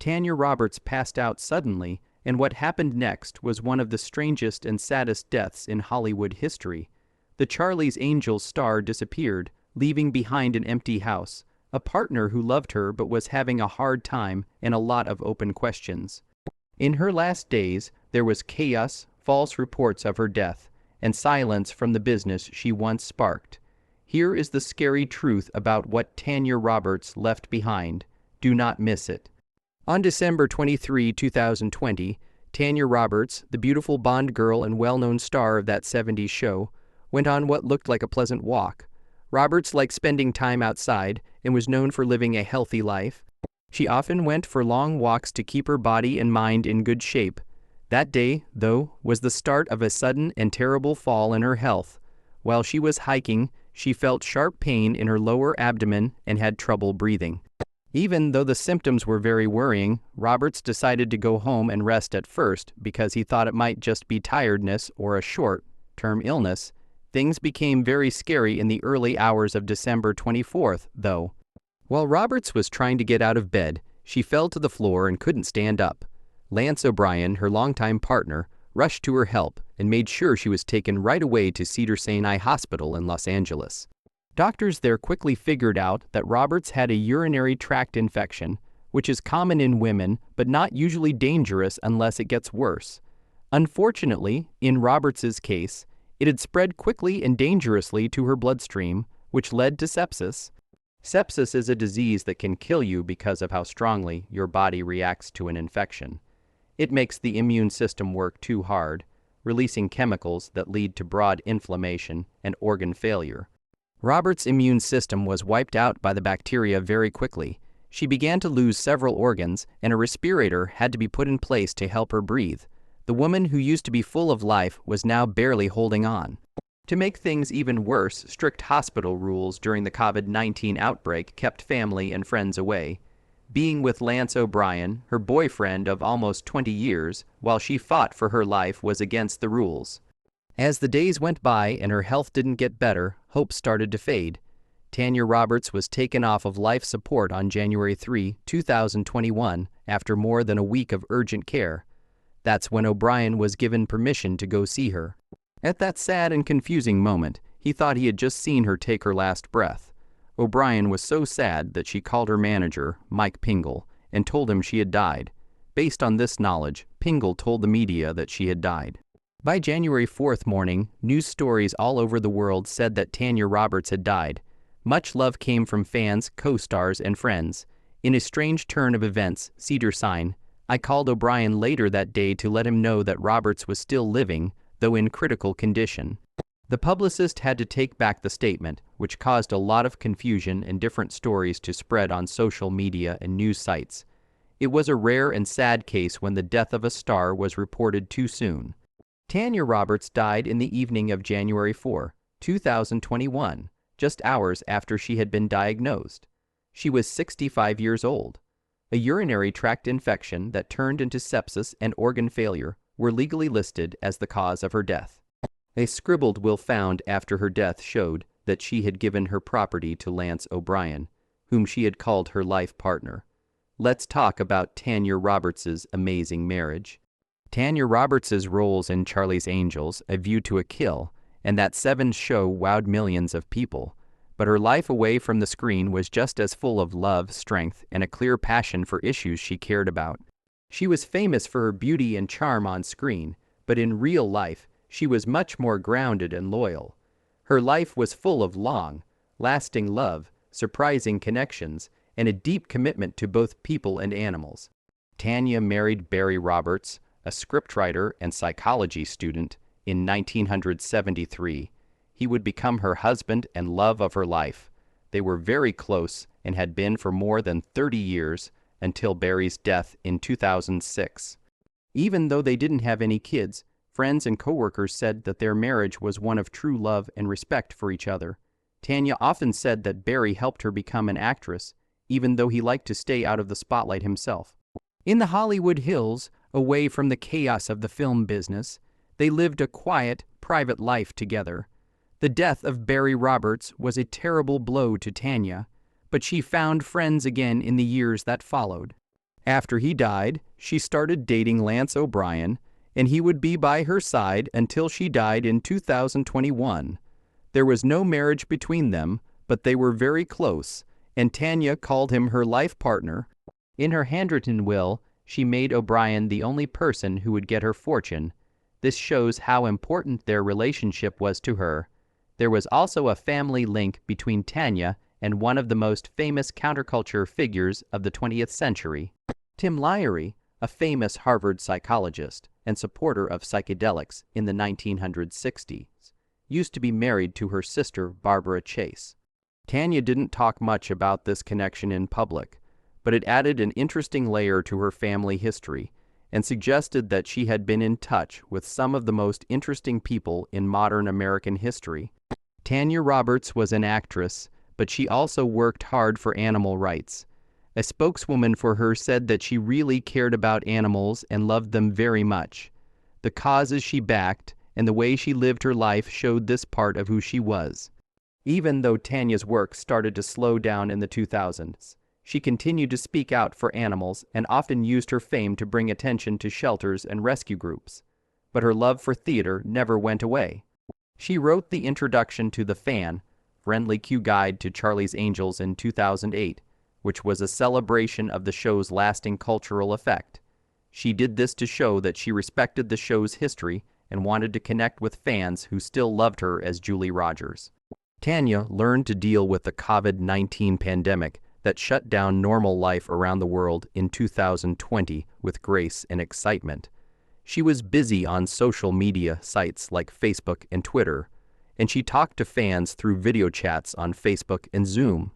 Tanya Roberts passed out suddenly, and what happened next was one of the strangest and saddest deaths in Hollywood history. The Charlie's Angels star disappeared, leaving behind an empty house, a partner who loved her but was having a hard time, and a lot of open questions. In her last days, there was chaos, false reports of her death, and silence from the business she once sparked. Here is the scary truth about what Tanya Roberts left behind. Do not miss it. On December 23, 2020, Tanya Roberts, the beautiful Bond girl and well-known star of that 70s show, went on what looked like a pleasant walk. Roberts liked spending time outside and was known for living a healthy life. She often went for long walks to keep her body and mind in good shape. That day, though, was the start of a sudden and terrible fall in her health. While she was hiking, she felt sharp pain in her lower abdomen and had trouble breathing. Even though the symptoms were very worrying, Roberts decided to go home and rest at first because he thought it might just be tiredness or a short-term illness. Things became very scary in the early hours of December 24th, though. While Roberts was trying to get out of bed, she fell to the floor and couldn't stand up. Lance O'Brien, her longtime partner, rushed to her help and made sure she was taken right away to Cedars-Sinai Hospital in Los Angeles. Doctors there quickly figured out that Roberts had a urinary tract infection, which is common in women but not usually dangerous unless it gets worse. Unfortunately, in Roberts's case, it had spread quickly and dangerously to her bloodstream, which led to sepsis. Sepsis is a disease that can kill you because of how strongly your body reacts to an infection. It makes the immune system work too hard, releasing chemicals that lead to broad inflammation and organ failure. Roberts' immune system was wiped out by the bacteria very quickly. She began to lose several organs, and a respirator had to be put in place to help her breathe. The woman who used to be full of life was now barely holding on. To make things even worse, strict hospital rules during the COVID-19 outbreak kept family and friends away. Being with Lance O'Brien, her boyfriend of almost 20 years, while she fought for her life was against the rules. As the days went by and her health didn't get better, hope started to fade. Tanya Roberts was taken off of life support on January 3, 2021, after more than a week of urgent care. That's when O'Brien was given permission to go see her. At that sad and confusing moment, he thought he had just seen her take her last breath. O'Brien was so sad that she called her manager, Mike Pingle, and told him she had died. Based on this knowledge, Pingle told the media that she had died. By January 4th morning, news stories all over the world said that Tanya Roberts had died. Much love came from fans, co-stars, and friends. In a strange turn of events, Cedars-Sinai, I called O'Brien later that day to let him know that Roberts was still living, though in critical condition. The publicist had to take back the statement, which caused a lot of confusion and different stories to spread on social media and news sites. It was a rare and sad case when the death of a star was reported too soon. Tanya Roberts died in the evening of January 4, 2021, just hours after she had been diagnosed. She was 65 years old. A urinary tract infection that turned into sepsis and organ failure were legally listed as the cause of her death. A scribbled will found after her death showed that she had given her property to Lance O'Brien, whom she had called her life partner. Let's talk about Tanya Roberts' amazing marriage. Tanya Roberts' roles in Charlie's Angels, A View to a Kill, and that Seven show wowed millions of people, but her life away from the screen was just as full of love, strength, and a clear passion for issues she cared about. She was famous for her beauty and charm on screen, but in real life, she was much more grounded and loyal. Her life was full of long, lasting love, surprising connections, and a deep commitment to both people and animals. Tanya married Barry Roberts, a scriptwriter and psychology student, in 1973. He would become her husband and love of her life. They were very close and had been for more than 30 years until Barry's death in 2006. Even though they didn't have any kids, friends and coworkers said that their marriage was one of true love and respect for each other. Tanya often said that Barry helped her become an actress, even though he liked to stay out of the spotlight himself. In the Hollywood Hills, away from the chaos of the film business, they lived a quiet, private life together. The death of Barry Roberts was a terrible blow to Tanya, but she found friends again in the years that followed. After he died, she started dating Lance O'Brien, and he would be by her side until she died in 2021. There was no marriage between them, but they were very close, and Tanya called him her life partner. In her handwritten will, she made O'Brien the only person who would get her fortune. This shows how important their relationship was to her. There was also a family link between Tanya and one of the most famous counterculture figures of the 20th century. Tim Lowry, a famous Harvard psychologist and supporter of psychedelics in the 1960s, used to be married to her sister Barbara Chase. Tanya didn't talk much about this connection in public, but it added an interesting layer to her family history and suggested that she had been in touch with some of the most interesting people in modern American history. Tanya Roberts was an actress, but she also worked hard for animal rights. A spokeswoman for her said that she really cared about animals and loved them very much. The causes she backed and the way she lived her life showed this part of who she was. Even though Tanya's work started to slow down in the 2000s, she continued to speak out for animals and often used her fame to bring attention to shelters and rescue groups. But her love for theater never went away. She wrote the introduction to The Fan, Friendly Q Guide to Charlie's Angels in 2008, which was a celebration of the show's lasting cultural effect. She did this to show that she respected the show's history and wanted to connect with fans who still loved her as Julie Rogers. Tanya learned to deal with the COVID-19 pandemic that shut down normal life around the world in 2020 with grace and excitement. She was busy on social media sites like Facebook and Twitter, and she talked to fans through video chats on Facebook and Zoom.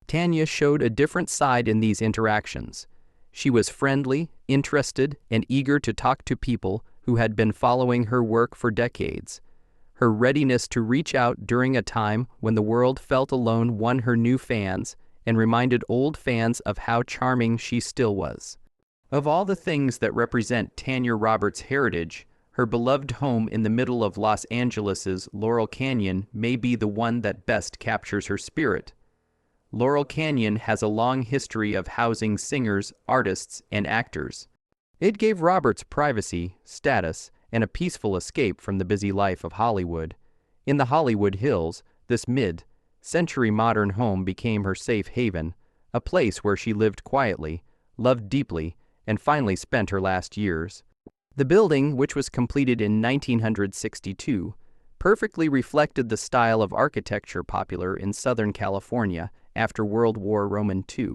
Tanya showed a different side in these interactions. She was friendly, interested, and eager to talk to people who had been following her work for decades. Her readiness to reach out during a time when the world felt alone won her new fans and reminded old fans of how charming she still was. Of all the things that represent Tanya Roberts' heritage, her beloved home in the middle of Los Angeles' Laurel Canyon may be the one that best captures her spirit. Laurel Canyon has a long history of housing singers, artists, and actors. It gave Roberts privacy, status, and a peaceful escape from the busy life of Hollywood. In the Hollywood Hills, this mid-century modern home became her safe haven, a place where she lived quietly, loved deeply, and finally spent her last years. The building, which was completed in 1962, perfectly reflected the style of architecture popular in Southern California after World War II.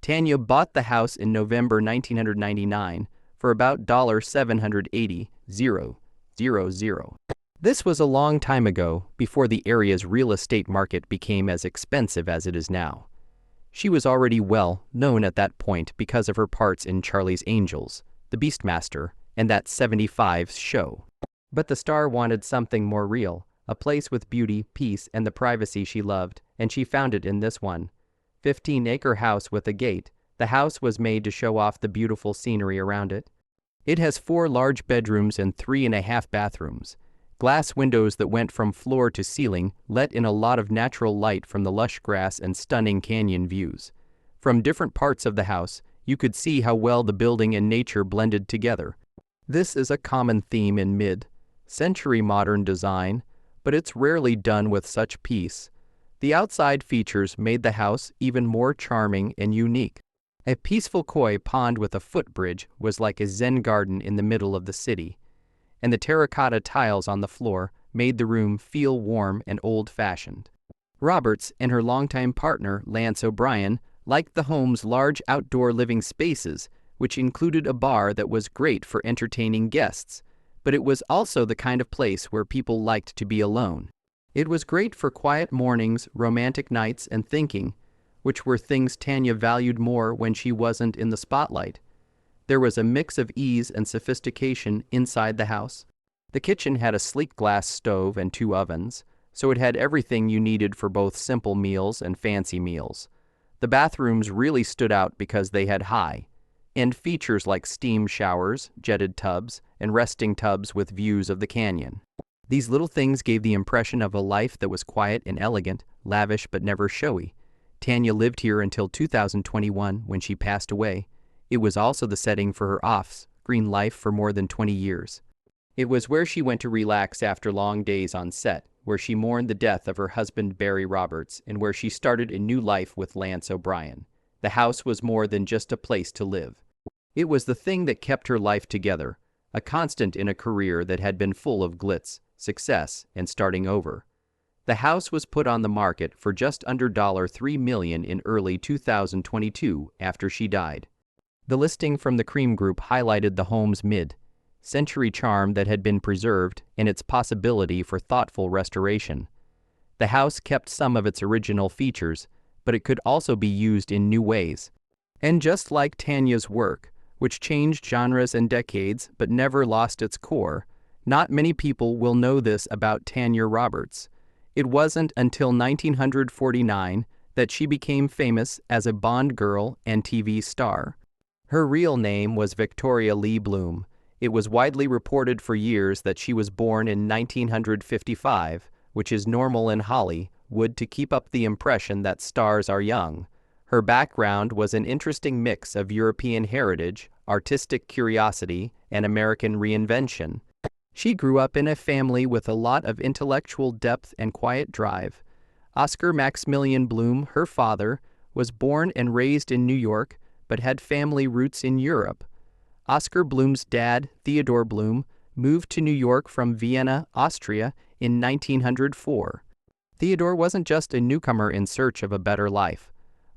Tanya bought the house in November 1999 for about $780,000. This was a long time ago, before the area's real estate market became as expensive as it is now. She was already well known at that point because of her parts in Charlie's Angels, The Beastmaster, and that '75 show. But the star wanted something more real, a place with beauty, peace, and the privacy she loved, and she found it in this one. 15-acre house with a gate. The house was made to show off the beautiful scenery around it. It has 4 large bedrooms and 3.5 bathrooms. Glass windows that went from floor to ceiling let in a lot of natural light from the lush grass and stunning canyon views. From different parts of the house, you could see how well the building and nature blended together. This is a common theme in mid-century modern design, but it's rarely done with such peace. The outside features made the house even more charming and unique. A peaceful koi pond with a footbridge was like a Zen garden in the middle of the city, and the terracotta tiles on the floor made the room feel warm and old-fashioned. Roberts and her longtime partner, Lance O'Brien, liked the home's large outdoor living spaces, which included a bar that was great for entertaining guests, but it was also the kind of place where people liked to be alone. It was great for quiet mornings, romantic nights, and thinking, which were things Tanya valued more when she wasn't in the spotlight. There was a mix of ease and sophistication inside the house. The kitchen had a sleek glass stove and 2 ovens, so it had everything you needed for both simple meals and fancy meals. The bathrooms really stood out because they had high-end features like steam showers, jetted tubs, and resting tubs with views of the canyon. These little things gave the impression of a life that was quiet and elegant, lavish but never showy. Tanya lived here until 2021 when she passed away. It was also the setting for her off-screen life for more than 20 years. It was where she went to relax after long days on set, where she mourned the death of her husband Barry Roberts, and where she started a new life with Lance O'Brien. The house was more than just a place to live. It was the thing that kept her life together, a constant in a career that had been full of glitz, success, and starting over. The house was put on the market for just under $3 million in early 2022 after she died. The listing from the Cream Group highlighted the home's mid-century charm that had been preserved and its possibility for thoughtful restoration. The house kept some of its original features, but it could also be used in new ways. And just like Tanya's work, which changed genres and decades but never lost its core, not many people will know this about Tanya Roberts. It wasn't until 1949 that she became famous as a Bond girl and TV star. Her real name was Victoria Lee Bloom. It was widely reported for years that she was born in 1955, which is normal in Hollywood to keep up the impression that stars are young. Her background was an interesting mix of European heritage, artistic curiosity, and American reinvention. She grew up in a family with a lot of intellectual depth and quiet drive. Oscar Maximilian Bloom, her father, was born and raised in New York, but had family roots in Europe. Oscar Bloom's dad, Theodore Bloom, moved to New York from Vienna, Austria, in 1904. Theodore wasn't just a newcomer in search of a better life.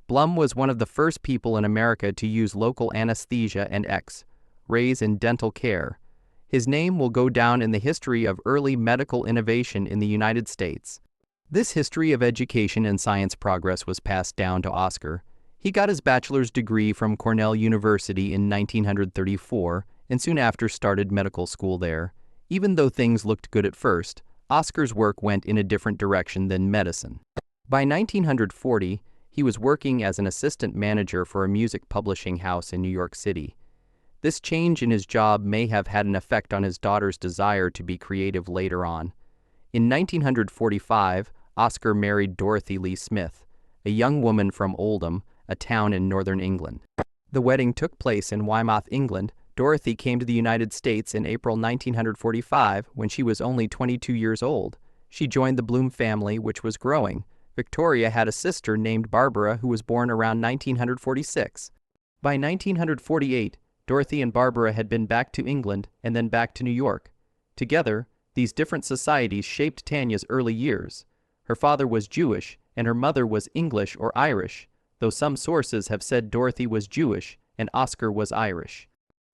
Blum was one of the first people in America to use local anesthesia and X-rays in dental care. His name will go down in the history of early medical innovation in the United States. This history of education and science progress was passed down to Oscar. He got his bachelor's degree from Cornell University in 1934 and soon after started medical school there. Even though things looked good at first, Oscar's work went in a different direction than medicine. By 1940, he was working as an assistant manager for a music publishing house in New York City. This change in his job may have had an effect on his daughter's desire to be creative later on. In 1945, Oscar married Dorothy Lee Smith, a young woman from Oldham, a town in northern England. The wedding took place in Weymouth, England. Dorothy came to the United States in April 1945 when she was only 22 years old. She joined the Bloom family, which was growing. Victoria had a sister named Barbara who was born around 1946. By 1948, Dorothy and Barbara had been back to England and then back to New York. Together, these different societies shaped Tanya's early years. Her father was Jewish and her mother was English or Irish, though some sources have said Dorothy was Jewish and Oscar was Irish.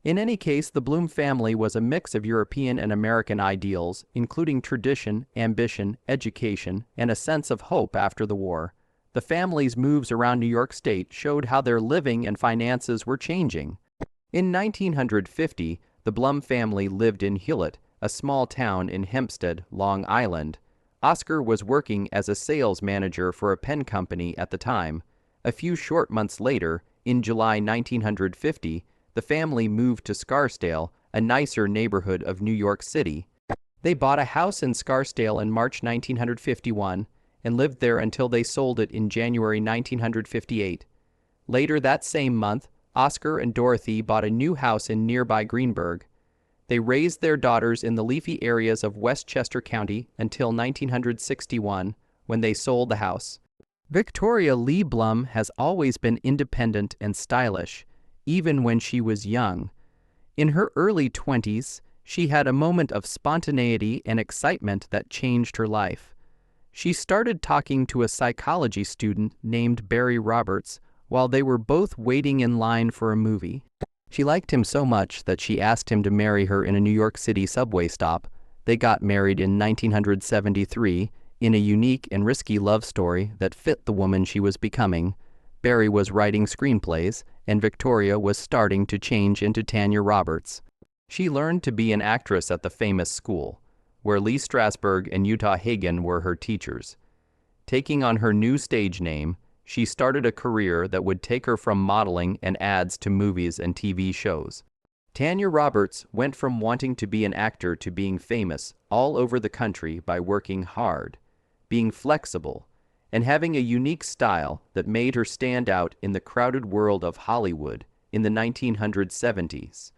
In any case, the Bloom family was a mix of European and American ideals, including tradition, ambition, education, and a sense of hope after the war. The family's moves around New York State showed how their living and finances were changing. In 1950, the Blum family lived in Hewlett, a small town in Hempstead, Long Island. Oscar was working as a sales manager for a pen company at the time. A few short months later, in July 1950, the family moved to Scarsdale, a nicer neighborhood of New York City. They bought a house in Scarsdale in March 1951 and lived there until they sold it in January 1958. Later that same month, Oscar and Dorothy bought a new house in nearby Greenburgh. They raised their daughters in the leafy areas of Westchester County until 1961, when they sold the house. Victoria Lee Blum has always been independent and stylish, even when she was young. In her early 20s, she had a moment of spontaneity and excitement that changed her life. She started talking to a psychology student named Barry Roberts while they were both waiting in line for a movie. She liked him so much that she asked him to marry her in a New York City subway stop. They got married in 1973 in a unique and risky love story that fit the woman she was becoming. Barry was writing screenplays, and Victoria was starting to change into Tanya Roberts. She learned to be an actress at the famous school, where Lee Strasberg and Uta Hagen were her teachers. Taking on her new stage name, she started a career that would take her from modeling and ads to movies and TV shows. Tanya Roberts went from wanting to be an actor to being famous all over the country by working hard, being flexible, and having a unique style that made her stand out in the crowded world of Hollywood in the 1970s.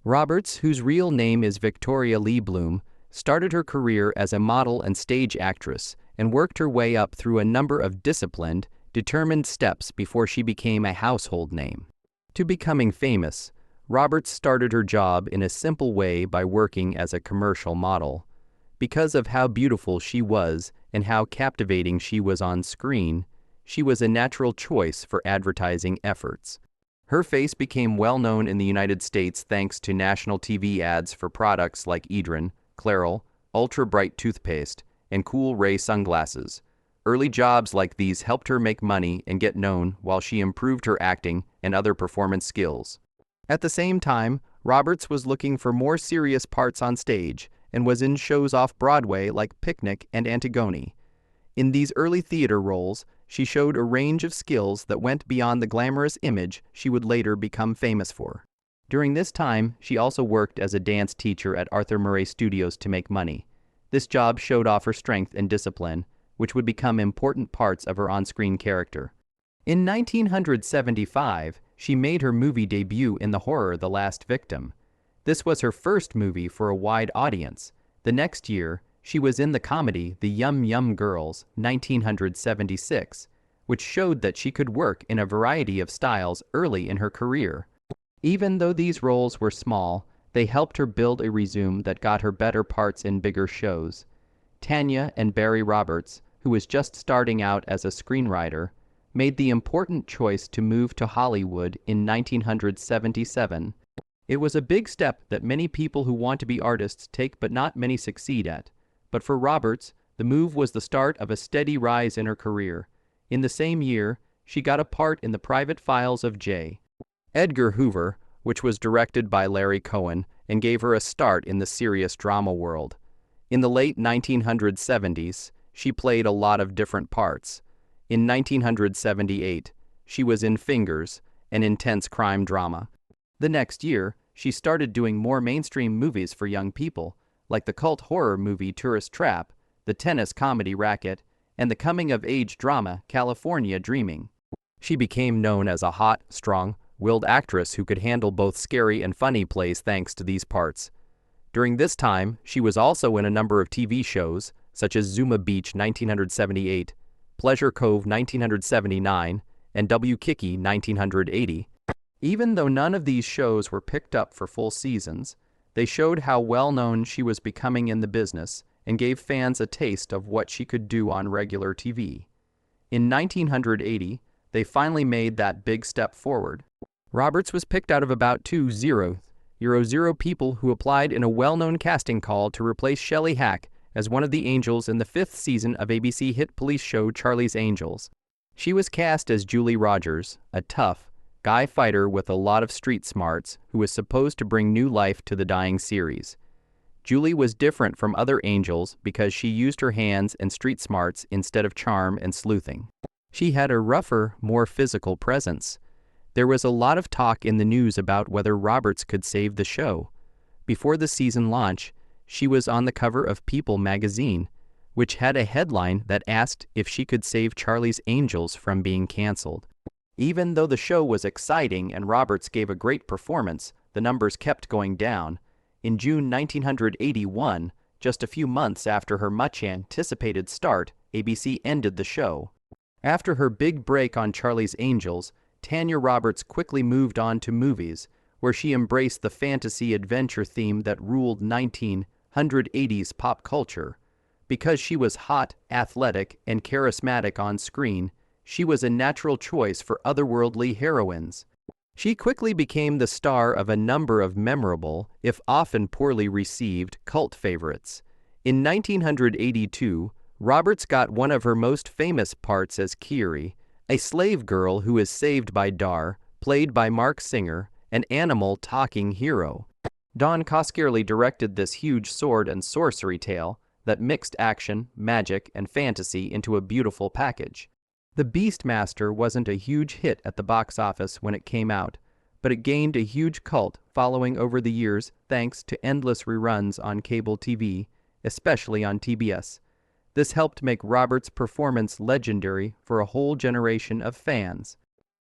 Roberts, whose real name is Victoria Lee Bloom, started her career as a model and stage actress and worked her way up through a number of disciplined, determined steps before she became a household name. To becoming famous, Roberts started her job in a simple way by working as a commercial model. Because of how beautiful she was and how captivating she was on screen, she was a natural choice for advertising efforts. Her face became well known in the United States thanks to national TV ads for products like Edrin, Clairol, Ultra Bright toothpaste, and Cool Ray sunglasses. Early jobs like these helped her make money and get known while she improved her acting and other performance skills. At the same time, Roberts was looking for more serious parts on stage and was in shows off-Broadway like Picnic and Antigone. In these early theater roles, she showed a range of skills that went beyond the glamorous image she would later become famous for. During this time, she also worked as a dance teacher at Arthur Murray Studios to make money. This job showed off her strength and discipline, which would become important parts of her on-screen character. In 1975, she made her movie debut in the horror The Last Victim. This was her first movie for a wide audience. The next year, she was in the comedy The Yum Yum Girls, 1976, which showed that she could work in a variety of styles early in her career. Even though these roles were small, they helped her build a resume that got her better parts in bigger shows. Tanya and Barry Roberts, who was just starting out as a screenwriter, made the important choice to move to Hollywood in 1977. It was a big step that many people who want to be artists take but not many succeed at. But for Roberts, the move was the start of a steady rise in her career. In the same year, she got a part in The Private Files of J. Edgar Hoover, which was directed by Larry Cohen and gave her a start in the serious drama world. In the late 1970s, she played a lot of different parts. In 1978, she was in Fingers, an intense crime drama. The next year, she started doing more mainstream movies for young people, like the cult horror movie Tourist Trap, the tennis comedy Racket, and the coming-of-age drama California Dreaming. She became known as a hot, strong-willed actress who could handle both scary and funny plays thanks to these parts. During this time, she was also in a number of TV shows, such as Zuma Beach 1978, Pleasure Cove 1979, and W. Kiki 1980. Even though none of these shows were picked up for full seasons, they showed how well-known she was becoming in the business and gave fans a taste of what she could do on regular TV. In 1980, they finally made that big step forward. Roberts was picked out of about 2,000 people who applied in a well-known casting call to replace Shelley Hack as one of the angels in the 5th season of ABC hit police show Charlie's Angels. She was cast as Julie Rogers, a tough, guy fighter with a lot of street smarts who was supposed to bring new life to the dying series. Julie was different from other angels because she used her hands and street smarts instead of charm and sleuthing. She had a rougher, more physical presence. There was a lot of talk in the news about whether Roberts could save the show. Before the season launch, she was on the cover of People magazine, which had a headline that asked if she could save Charlie's Angels from being canceled. Even though the show was exciting and Roberts gave a great performance, the numbers kept going down. In June 1981, just a few months after her much-anticipated start, ABC ended the show. After her big break on Charlie's Angels, Tanya Roberts quickly moved on to movies, where she embraced the fantasy adventure theme that ruled 1980s pop culture. Because she was hot, athletic, and charismatic on screen, she was a natural choice for otherworldly heroines. She quickly became the star of a number of memorable, if often poorly received, cult favorites. In 1982, Roberts got one of her most famous parts as Kiri, a slave girl who is saved by Dar, played by Mark Singer, an animal-talking hero. Don Coscarelli directed this huge sword and sorcery tale that mixed action, magic, and fantasy into a beautiful package. The Beastmaster wasn't a huge hit at the box office when it came out, but it gained a huge cult following over the years thanks to endless reruns on cable TV, especially on TBS. This helped make Roberts' performance legendary for a whole generation of fans.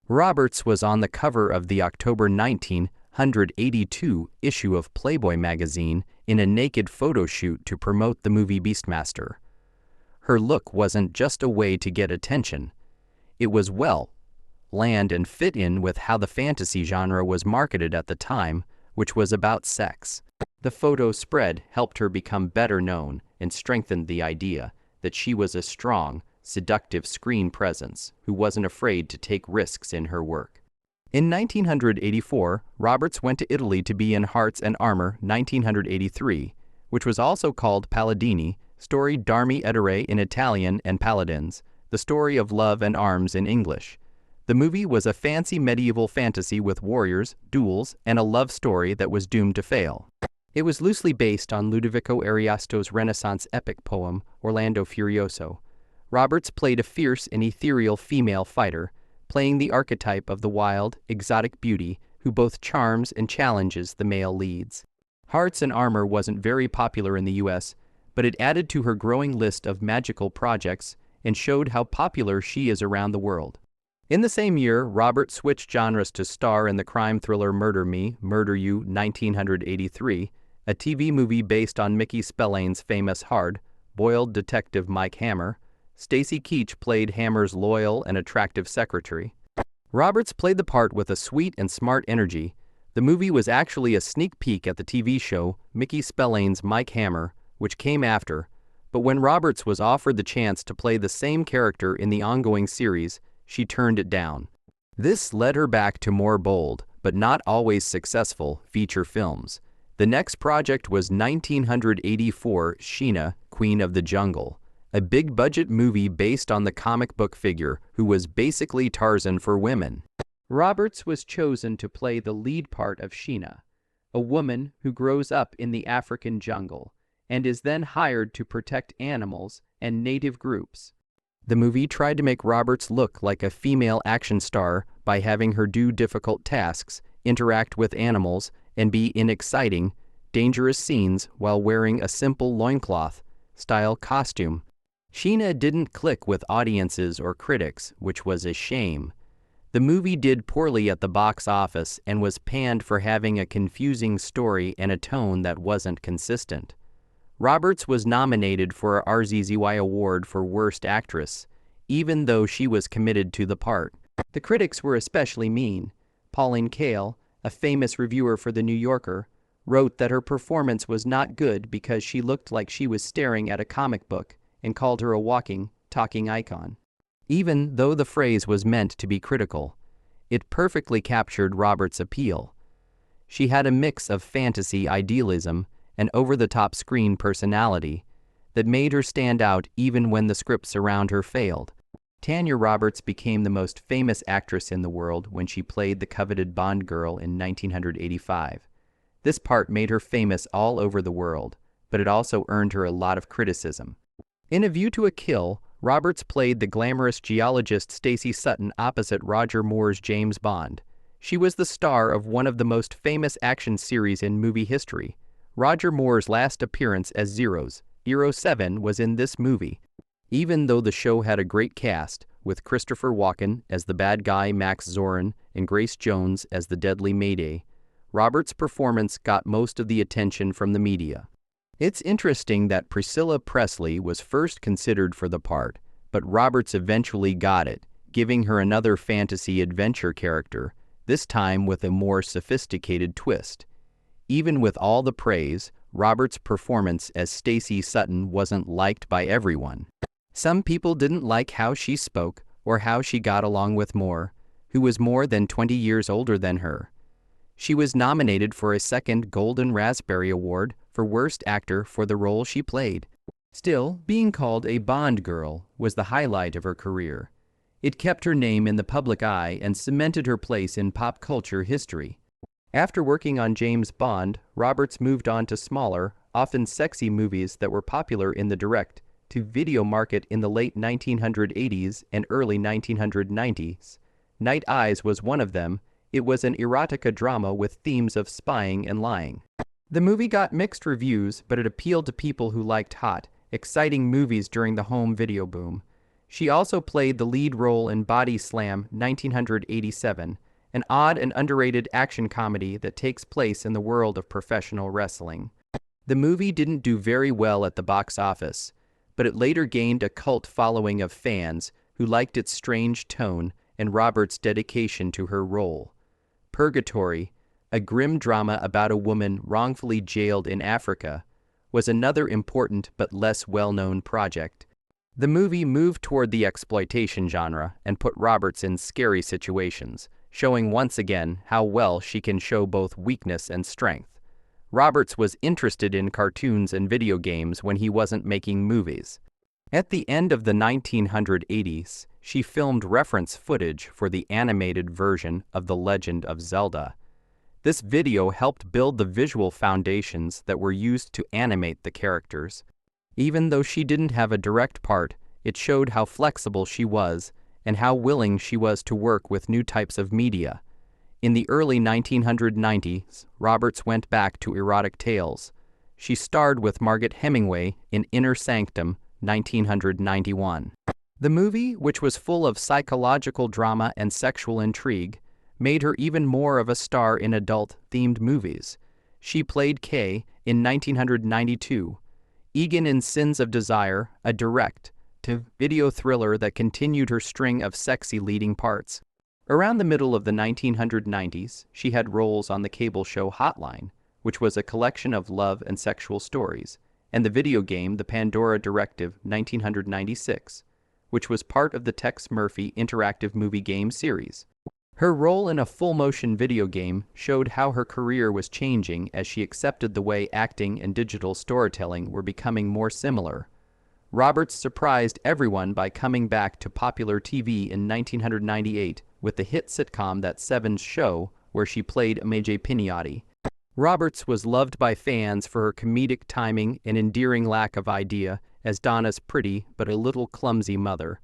Roberts was on the cover of the October 1982 issue of Playboy magazine in a naked photo shoot to promote the movie Beastmaster. Her look wasn't just a way to get attention. It was, well, land and fit in with how the fantasy genre was marketed at the time, which was about sex. The photo spread helped her become better known and strengthened the idea that she was a strong, seductive screen presence who wasn't afraid to take risks in her work. In 1984, Roberts went to Italy to be in Hearts and Armor 1983, which was also called Palladini, story d'armi ed re in Italian and Paladins, the story of love and arms in English. The movie was a fancy medieval fantasy with warriors, duels, and a love story that was doomed to fail. It was loosely based on Ludovico Ariosto's Renaissance epic poem, Orlando Furioso. Roberts played a fierce and ethereal female fighter, playing the archetype of the wild, exotic beauty who both charms and challenges the male leads. Hearts and Armor wasn't very popular in the US, but it added to her growing list of magical projects and showed how popular she is around the world. In the same year, Roberts switched genres to star in the crime thriller Murder Me, Murder You 1983, a TV movie based on Mickey Spillane's famous hard-boiled detective Mike Hammer. Stacy Keach played Hammer's loyal and attractive secretary. Roberts played the part with a sweet and smart energy. The movie was actually a sneak peek at the TV show Mickey Spillane's Mike Hammer, which came after, but when Roberts was offered the chance to play the same character in the ongoing series, she turned it down. This led her back to more bold, but not always successful, feature films. The next project was 1984's Sheena, Queen of the Jungle, a big-budget movie based on the comic book figure who was basically Tarzan for women. Roberts was chosen to play the lead part of Sheena, a woman who grows up in the African jungle and is then hired to protect animals and native groups. The movie tried to make Roberts look like a female action star by having her do difficult tasks, interact with animals, and be in exciting, dangerous scenes while wearing a simple loincloth-style costume. Sheena didn't click with audiences or critics, which was a shame. The movie did poorly at the box office and was panned for having a confusing story and a tone that wasn't consistent. Roberts was nominated for a RZZY Award for Worst Actress, even though she was committed to the part. The critics were especially mean. Pauline Kael, a famous reviewer for The New Yorker, wrote that her performance was not good because she looked like she was staring at a comic book and called her a walking, talking icon. Even though the phrase was meant to be critical, it perfectly captured Roberts' appeal. She had a mix of fantasy idealism and over-the-top screen personality that made her stand out even when the scripts around her failed. Tanya Roberts became the most famous actress in the world when she played the coveted Bond girl in 1985. This part made her famous all over the world, but it also earned her a lot of criticism. In A View to a Kill, Roberts played the glamorous geologist Stacey Sutton opposite Roger Moore's James Bond. She was the star of one of the most famous action series in movie history. Roger Moore's last appearance as Zero's, 7, was in this movie. Even though the show had a great cast, with Christopher Walken as the bad guy Max Zorin and Grace Jones as the deadly Mayday, Roberts' performance got most of the attention from the media. It's interesting that Priscilla Presley was first considered for the part, but Roberts eventually got it, giving her another fantasy adventure character, this time with a more sophisticated twist. Even with all the praise, Roberts' performance as Stacey Sutton wasn't liked by everyone. Some people didn't like how she spoke or how she got along with Moore, who was more than 20 years older than her. She was nominated for a second Golden Raspberry Award for Worst Actor for the role she played. Still, being called a Bond girl was the highlight of her career. It kept her name in the public eye and cemented her place in pop culture history. After working on James Bond, Roberts moved on to smaller, often sexy movies that were popular in the direct-to-video market in the late 1980s and early 1990s. Night Eyes was one of them. It was an erotica drama with themes of spying and lying. The movie got mixed reviews, but it appealed to people who liked hot, exciting movies during the home video boom. She also played the lead role in Body Slam 1987, an odd and underrated action comedy that takes place in the world of professional wrestling. The movie didn't do very well at the box office, but it later gained a cult following of fans who liked its strange tone and Roberts' dedication to her role. Purgatory, a grim drama about a woman wrongfully jailed in Africa, was another important but less well-known project. The movie moved toward the exploitation genre and put Roberts in scary situations, showing once again how well she can show both weakness and strength. Roberts was interested in cartoons and video games when he wasn't making movies. At the end of the 1980s, she filmed reference footage for the animated version of The Legend of Zelda. This video helped build the visual foundations that were used to animate the characters. Even though she didn't have a direct part, it showed how flexible she was and how willing she was to work with new types of media. In the early 1990s, Roberts went back to erotic tales. She starred with Margaret Hemingway in Inner Sanctum, 1991. The movie, which was full of psychological drama and sexual intrigue, made her even more of a star in adult-themed movies. She played Kay in 1992, Egan in Sins of Desire, a direct-to-video thriller that continued her string of sexy leading parts. Around the middle of the 1990s, she had roles on the cable show Hotline, which was a collection of love and sexual stories, and the video game The Pandora Directive 1996, which was part of the Tex Murphy interactive movie game series. Her role in a full-motion video game showed how her career was changing as she accepted the way acting and digital storytelling were becoming more similar. Roberts surprised everyone by coming back to popular TV in 1998 with the hit sitcom That Seven's Show, where she played Amajay Piniyati. Roberts was loved by fans for her comedic timing and endearing lack of idea as Donna's pretty but a little clumsy mother.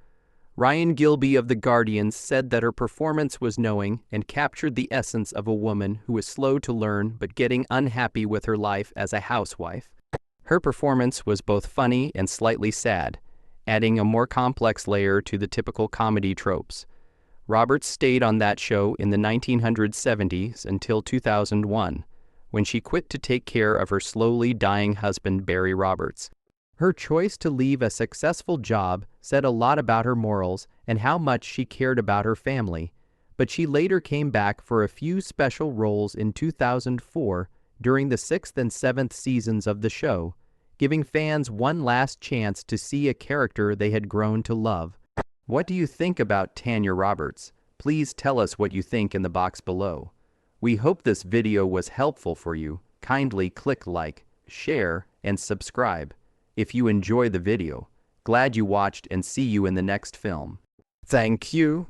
Ryan Gilbey of The Guardian said that her performance was knowing and captured the essence of a woman who was slow to learn but getting unhappy with her life as a housewife. Her performance was both funny and slightly sad, adding a more complex layer to the typical comedy tropes. Roberts stayed on that show in the 1970s until 2001, when she quit to take care of her slowly dying husband Barry Roberts. Her choice to leave a successful job said a lot about her morals and how much she cared about her family, but she later came back for a few special roles in 2004 during the 6th and 7th seasons of the show, giving fans one last chance to see a character they had grown to love. What do you think about Tanya Roberts? Please tell us what you think in the box below. We hope this video was helpful for you. Kindly click like, share, and subscribe if you enjoy the video. Glad you watched and see you in the next film. Thank you.